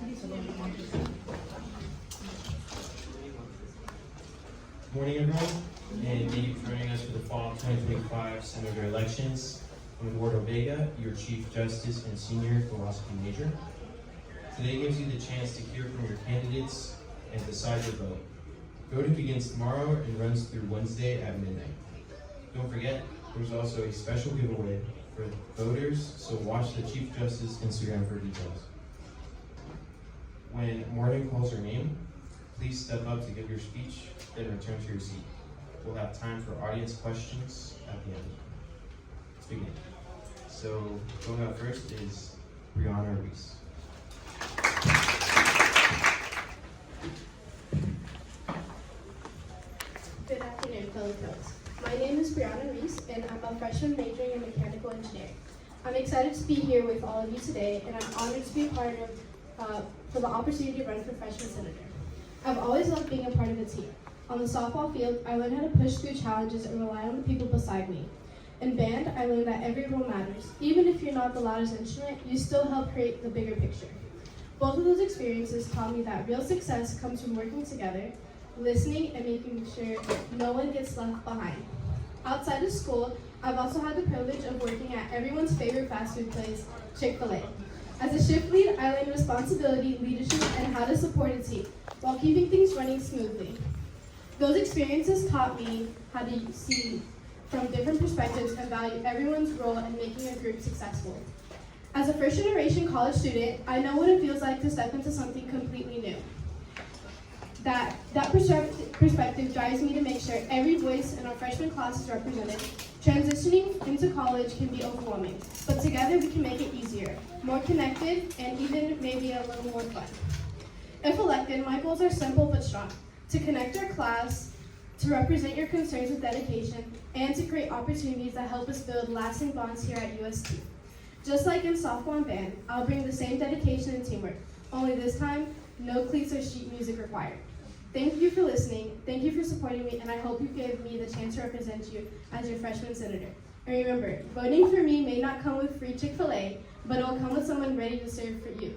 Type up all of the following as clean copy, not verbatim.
Morning, everyone, and thank you for joining us for the fall 2025 Senator elections. I'm Eduardo Vega, your Chief Justice and Senior Philosophy major. Today gives you the chance to hear from your candidates and decide your vote. Voting begins tomorrow and runs through Wednesday at midnight. Don't forget, there's also a special giveaway for voters, so watch the Chief Justice Instagram for details. When Morgan calls your name, please step up to give your speech, then return to your seat. We'll have time for audience questions at the end. Let's begin. So, going up first is Brianna Reese. Good afternoon, fellow pros. My name is Brianna Reese, and I'm a freshman majoring in mechanical engineering. I'm excited to be here with all of you today, and I'm honored to be a part of for the opportunity to run for freshman senator. I've always loved being a part of a team. On the softball field, I learned how to push through challenges and rely on the people beside me. In band, I learned that every role matters. Even if you're not the loudest instrument, you still help create the bigger picture. Both of those experiences taught me that real success comes from working together, listening, and making sure no one gets left behind. Outside of school, I've also had the privilege of working at everyone's favorite fast food place, Chick-fil-A. As a shift lead, I learned responsibility, leadership, and how to support a team while keeping things running smoothly. Those experiences taught me how to see from different perspectives and value everyone's role in making a group successful. As a first-generation college student, I know what it feels like to step into something completely new. That perspective drives me to make sure every voice in our freshman class is represented. Transitioning into college can be overwhelming, but together we can make it easier, more connected, and even maybe a little more fun. If elected, my goals are simple but strong: to connect our class, to represent your concerns with dedication, and to create opportunities that help us build lasting bonds here at UST. Just like in softball and band, I'll bring the same dedication and teamwork, only this time, no cleats or sheet music required. Thank you for listening, thank you for supporting me, and I hope you give me the chance to represent you as your freshman senator. And remember, voting for me may not come with free Chick-fil-A, but it will come with someone ready to serve for you.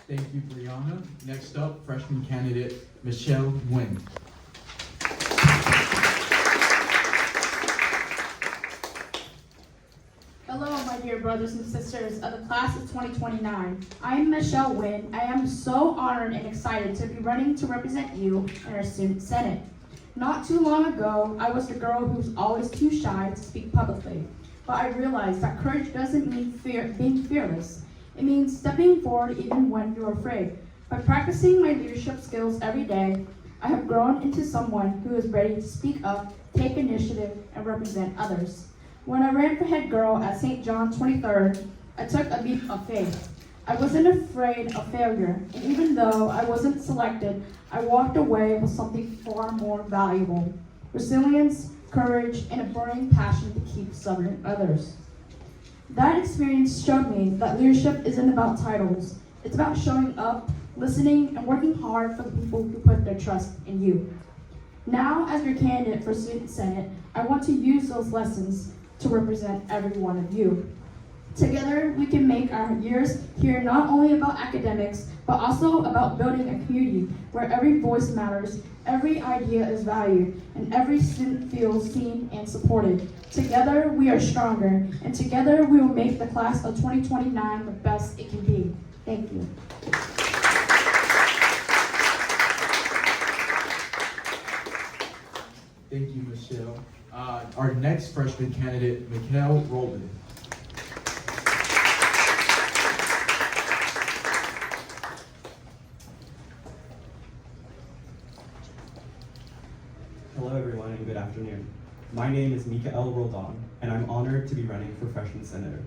Thank you, Brianna. Next up, freshman candidate Michelle Nguyen. Hello, my dear brothers and sisters of the class of 2029. I'm Michelle Nguyen. I am so honored and excited to be running to represent you in our student senate. Not too long ago, I was the girl who was always too shy to speak publicly, but I realized that courage doesn't mean being fearless. It means stepping forward even when you're afraid. By practicing my leadership skills every day, I have grown into someone who is ready to speak up, take initiative, and represent others. When I ran for head girl at St. John 23rd, I took a leap of faith. I wasn't afraid of failure, and even though I wasn't selected, I walked away with something far more valuable: resilience, courage, and a burning passion to keep serving others. That experience showed me that leadership isn't about titles. It's about showing up, listening, and working hard for the people who put their trust in you. Now, as your candidate for Student Senate, I want to use those lessons to represent every one of you. Together, we can make our years here not only about academics, but also about building a community where every voice matters, every idea is valued, and every student feels seen and supported. Together, we are stronger, and together we will make the class of 2029 the best it can be. Thank you. Thank you, Michelle. Our next freshman candidate, Mikhail Roldan. Hello everyone and good afternoon. My name is Mikhail Roldan and I'm honored to be running for freshman senator.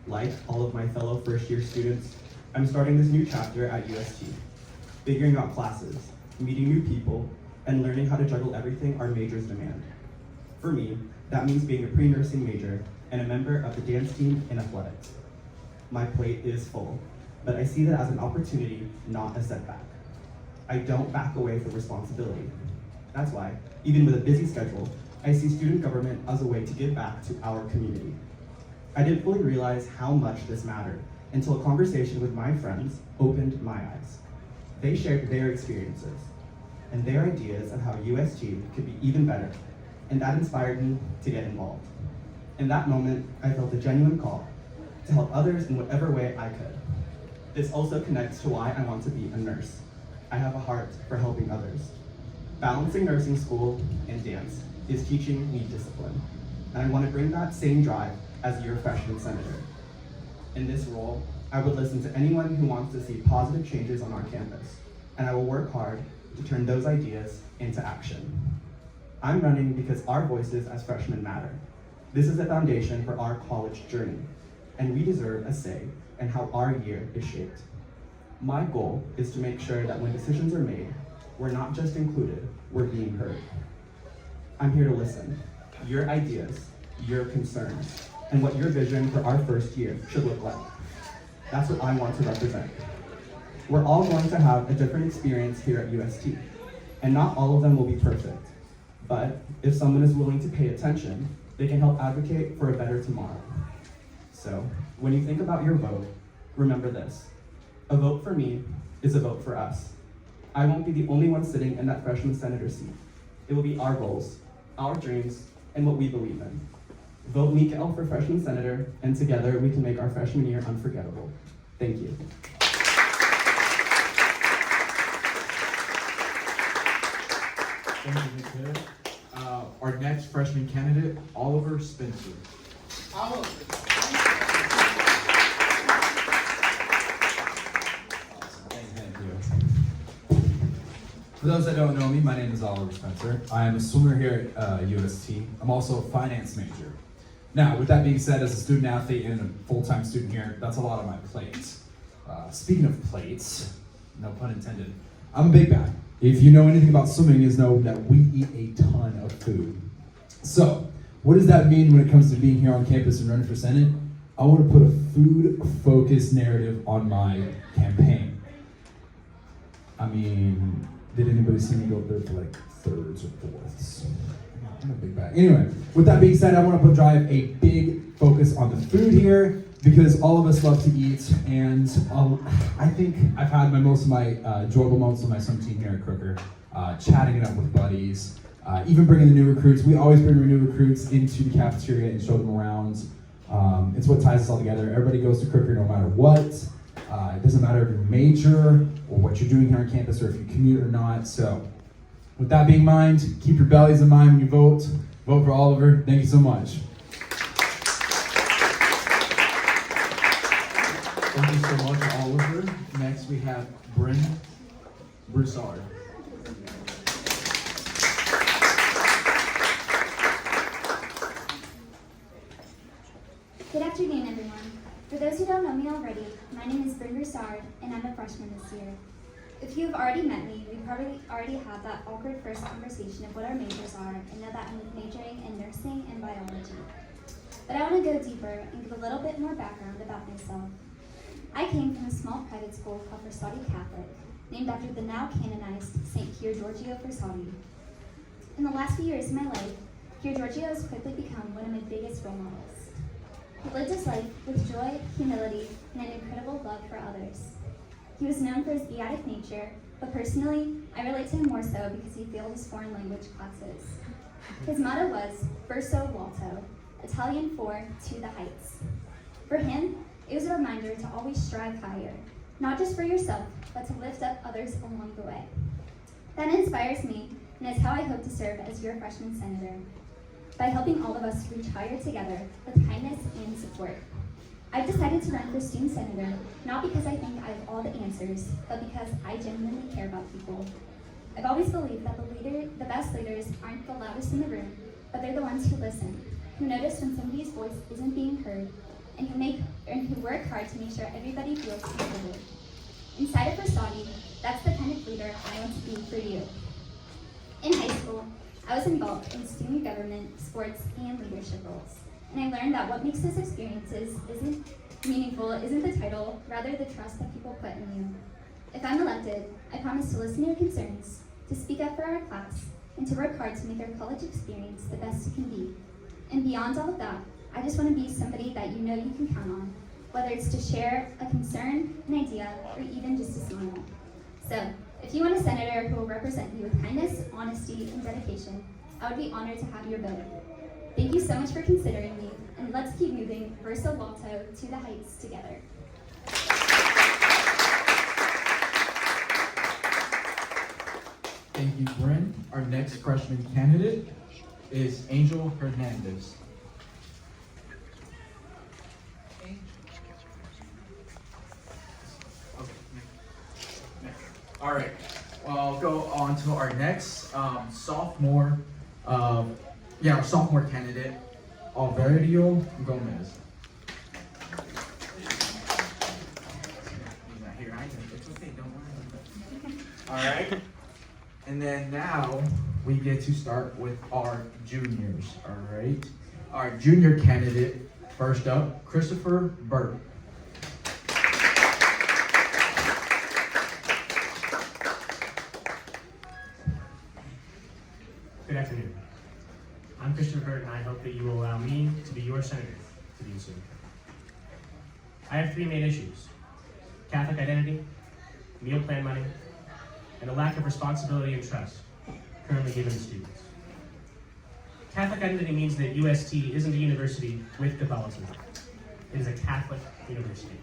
Like all of my fellow first-year students, I'm starting this new chapter at UST, figuring out classes, meeting new people, and learning how to juggle everything our majors demand. For me, that means being a pre-nursing major and a member of the dance team in athletics. My plate is full, but I see that as an opportunity, not a setback. I don't back away from responsibility. That's why, even with a busy schedule, I see student government as a way to give back to our community. I didn't fully realize how much this mattered until a conversation with my friends opened my eyes. They shared their experiences and their ideas of how UST could be even better, and that inspired me to get involved. In that moment, I felt a genuine call to help others in whatever way I could. This also connects to why I want to be a nurse. I have a heart for helping others. Balancing nursing school and dance is teaching me discipline, and I want to bring that same drive as your freshman senator. In this role, I would listen to anyone who wants to see positive changes on our campus, and I will work hard to turn those ideas into action. I'm running because our voices as freshmen matter. This is the foundation for our college journey, and we deserve a say in how our year is shaped. My goal is to make sure that when decisions are made, we're not just included, we're being heard. I'm here to listen. Your ideas, your concerns, and what your vision for our first year should look like. That's what I want to represent. We're all going to have a different experience here at UST, and not all of them will be perfect. But if someone is willing to pay attention, they can help advocate for a better tomorrow. So, when you think about your vote, remember this. A vote for me is a vote for us. I won't be the only one sitting in that freshman senator seat. It will be our goals, our dreams, and what we believe in. Vote Mikael for freshman senator, and together we can make our freshman year unforgettable. Thank you. Thank you, Ms. Hill. Our next freshman candidate, Oliver Spencer. For those that don't know me, my name is Oliver Spencer. I am a swimmer here at UST. I'm also a finance major. Now, with that being said, as a student athlete and a full-time student here, that's a lot on my plate. Speaking of plates, no pun intended, I'm a big guy. If you know anything about swimming, you know that we eat a ton of food. So, what does that mean when it comes to being here on campus and running for Senate? I want to put a food-focused narrative on my campaign. I mean, did anybody see me go up there for like thirds or fourths? I'm a big bag. Anyway, with that being said, I want to drive a big focus on the food here because all of us love to eat, and I think I've had most of my enjoyable moments with my swim team here at Crooker, chatting it up with buddies, even bringing the new recruits. We always bring new recruits into the cafeteria and show them around. It's what ties us all together. Everybody goes to Crooker no matter what. It doesn't matter if you're major or what you're doing here on campus or if you commute or not. So with that being in mind, keep your bellies in mind when you vote. Vote for Oliver. Thank you so much. Thank you so much, Oliver. Next, we have Bryn Broussard. Good afternoon, everyone. For those who don't know me already, my name is Bryn Broussard, and I'm a freshman this year. If you have already met me, we probably already had that awkward first conversation of what our majors are and know that I'm majoring in nursing and biology. But I want to go deeper and give a little bit more background about myself. I came from a small private school called Versati Catholic, named after the now canonized St. Pier Giorgio Versati. In the last few years of my life, Pier Giorgio has quickly become one of my biggest role models. He lived his life with joy, humility, and an incredible love for others. He was known for his beatic nature, but personally, I relate to him more so because he failed his foreign language classes. His motto was, Verso Walto, Italian for to the heights. For him, it was a reminder to always strive higher, not just for yourself, but to lift up others along the way. That inspires me, and is how I hope to serve as your freshman senator, by helping all of us reach higher together with kindness and support. I've decided to run for student senator, not because I think I have all the answers, but because I genuinely care about people. I've always believed that the best leaders aren't the loudest in the room, but they're the ones who listen, who notice when somebody's voice isn't being heard, and who work hard to make sure everybody feels included. Inside of Versati, that's the kind of leader I want to be for you. In high school, I was involved in student government, sports, and leadership roles. And I learned that what makes those experiences isn't the title, rather the trust that people put in you. If I'm elected, I promise to listen to your concerns, to speak up for our class, and to work hard to make their college experience the best it can be. And beyond all of that, I just want to be somebody that you know you can count on, whether it's to share a concern, an idea, or even just a smile. So, if you want a senator who will represent you with kindness, honesty, and dedication, I would be honored to have your vote. Thank you so much for considering me, and let's keep moving Verso Walto to the heights together. Thank you, Bryn. Our next freshman candidate is Angel Hernandez. All right. Well, I'll go on to our next sophomore candidate, Alvario Gomez. He's not here either. It's okay, don't worry. All right. And then now we get to start with our juniors. All right. Our junior candidate, first up, Christopher Burke. Good afternoon. I'm Christopher Burke, and I hope that you will allow me to be your senator to do soon. I have three main issues: Catholic identity, meal plan money, and a lack of responsibility and trust currently given to students. Catholic identity means that UST isn't a university with Catholicism. It is a Catholic university.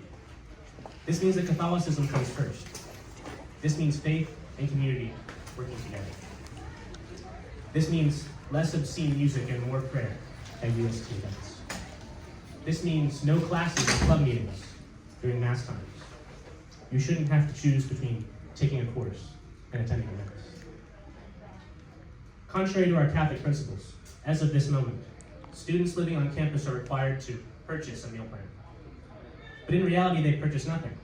This means that Catholicism comes first. This means faith and community working together. This means less obscene music and more prayer at UST events. This means no classes or club meetings during mass times. You shouldn't have to choose between taking a course and attending events. Contrary to our Catholic principles, as of this moment, students living on campus are required to purchase a meal plan. But in reality, they purchase nothing,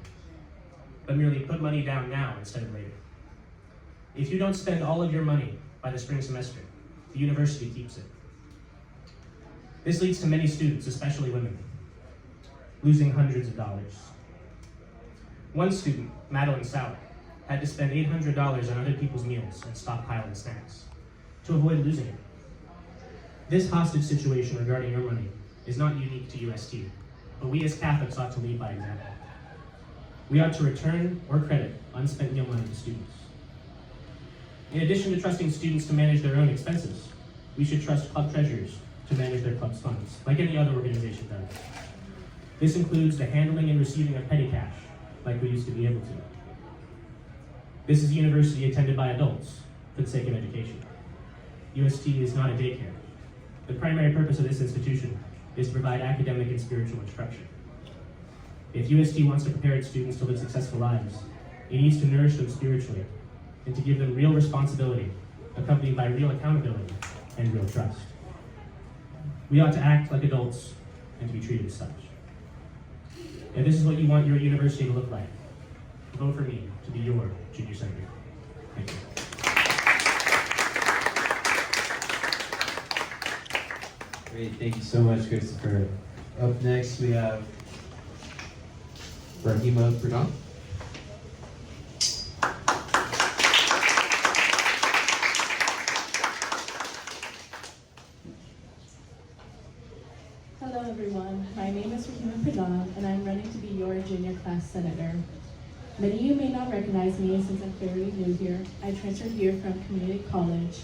but merely put money down now instead of later. If you don't spend all of your money by the spring semester, the university keeps it. This leads to many students, especially women, losing hundreds of dollars. One student, Madeline Sauer, had to spend $800 on other people's meals and stockpiling snacks to avoid losing it. This hostage situation regarding your money is not unique to UST, but we as Catholics ought to lead by example. We ought to return or credit unspent meal money to students. In addition to trusting students to manage their own expenses, we should trust club treasurers to manage their club's funds, like any other organization does. This includes the handling and receiving of petty cash, like we used to be able to. This is a university attended by adults for the sake of education. UST is not a daycare. The primary purpose of this institution is to provide academic and spiritual instruction. If UST wants to prepare its students to live successful lives, it needs to nourish them spiritually and to give them real responsibility, accompanied by real accountability and real trust. We ought to act like adults and to be treated as such. If this is what you want your university to look like, vote for me to be your junior senator. Thank you. Great, thank you so much, Christopher. Up next, we have Rahima Pradhan. Hello everyone, my name is Rahima Pradhan and I'm running to be your junior class senator. Many of you may not recognize me since I'm fairly new here. I transferred here from community college,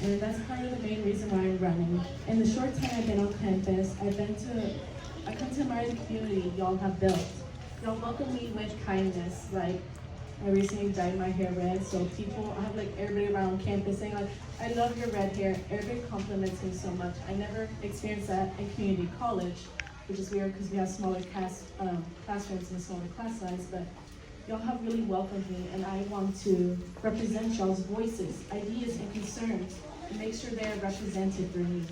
and that's part of the main reason why I'm running. In the short time I've been on campus, I come to admire the community y'all have built. Y'all welcome me with kindness. Like, I recently dyed my hair red, so I have like everybody around campus saying like, I love your red hair. Everybody compliments me so much. I never experienced that in community college, which is weird because we have smaller classrooms and smaller class size, but y'all have really welcomed me, and I want to represent y'all's voices, ideas, and concerns, and make sure they are represented through me.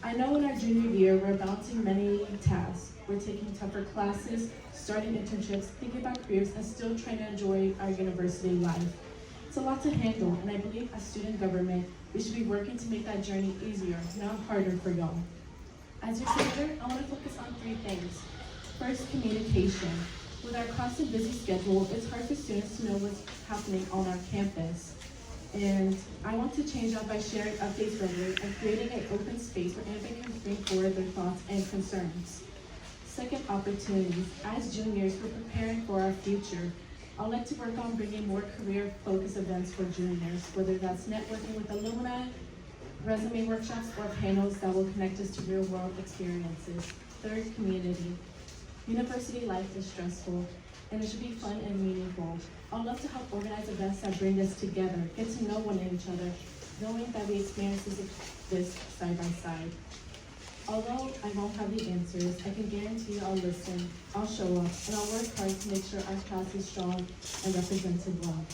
I know in our junior year, we're balancing many tasks. We're taking tougher classes, starting internships, thinking about careers, and still trying to enjoy our university life. It's a lot to handle, and I believe as student government, we should be working to make that journey easier, not harder for y'all. As your senator, I want to focus on three things. First, communication. With our constant busy schedule, it's hard for students to know what's happening on our campus. And I want to change that by sharing updates regularly and creating an open space where anybody can bring forward their thoughts and concerns. Second, opportunities. As juniors, we're preparing for our future. I'd like to work on bringing more career-focused events for juniors, whether that's networking with alumni, resume workshops, or panels that will connect us to real-world experiences. Third, community. University life is stressful, and it should be fun and meaningful. I'd love to help organize events that bring us together, get to know one another, knowing that we experience this side by side. Although I won't have the answers, I can guarantee I'll listen, I'll show up, and I'll work hard to make sure our class is strong and represented well.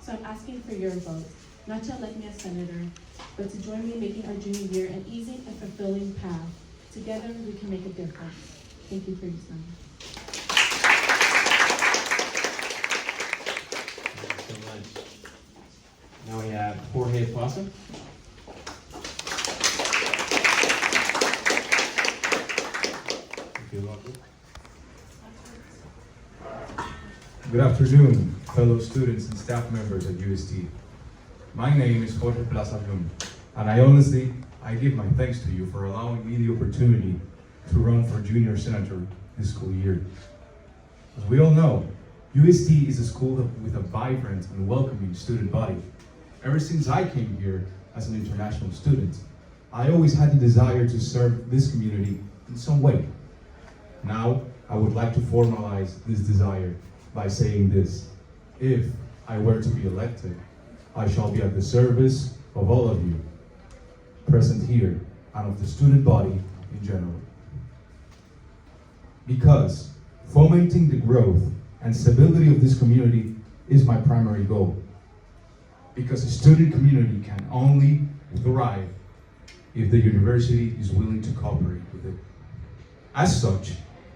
So I'm asking for your vote, not to elect me as senator, but to join me in making our junior year an easy and fulfilling path. Together, we can make a difference. Thank you for your time. Thank you so much. Now we have Jorge Plaza. Good afternoon, fellow students and staff members at UST. My name is Jorge Plaza Blum, and I give my thanks to you for allowing me the opportunity to run for junior senator this school year. As we all know, UST is a school with a vibrant and welcoming student body. Ever since I came here as an international student, I always had the desire to serve this community in some way. Now, I would like to formalize this desire by saying this: if I were to be elected, I shall be at the service of all of you present here and of the student body in general. Because fomenting the growth and stability of this community is my primary goal. Because a student community can only thrive if the university is willing to cooperate with it. As such,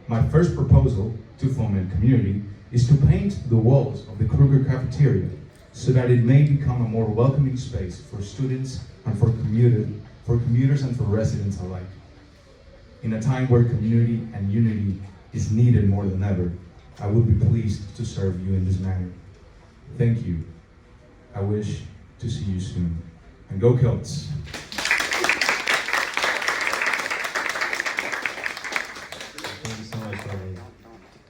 my first proposal to foment community is to paint the walls of the Kruger cafeteria so that it may become a more welcoming space for students and for commuters and for residents alike. In a time where community and unity is needed more than ever, I would be pleased to serve you in this manner. Thank you. I wish to see you soon. And go Celts! Thank you so much, Jorge.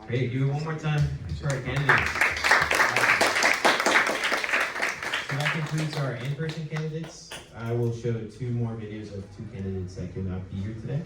Great, do it one more time to our candidates. So that concludes our in-person candidates. I will show 2 more videos of 2 candidates that could not be here today.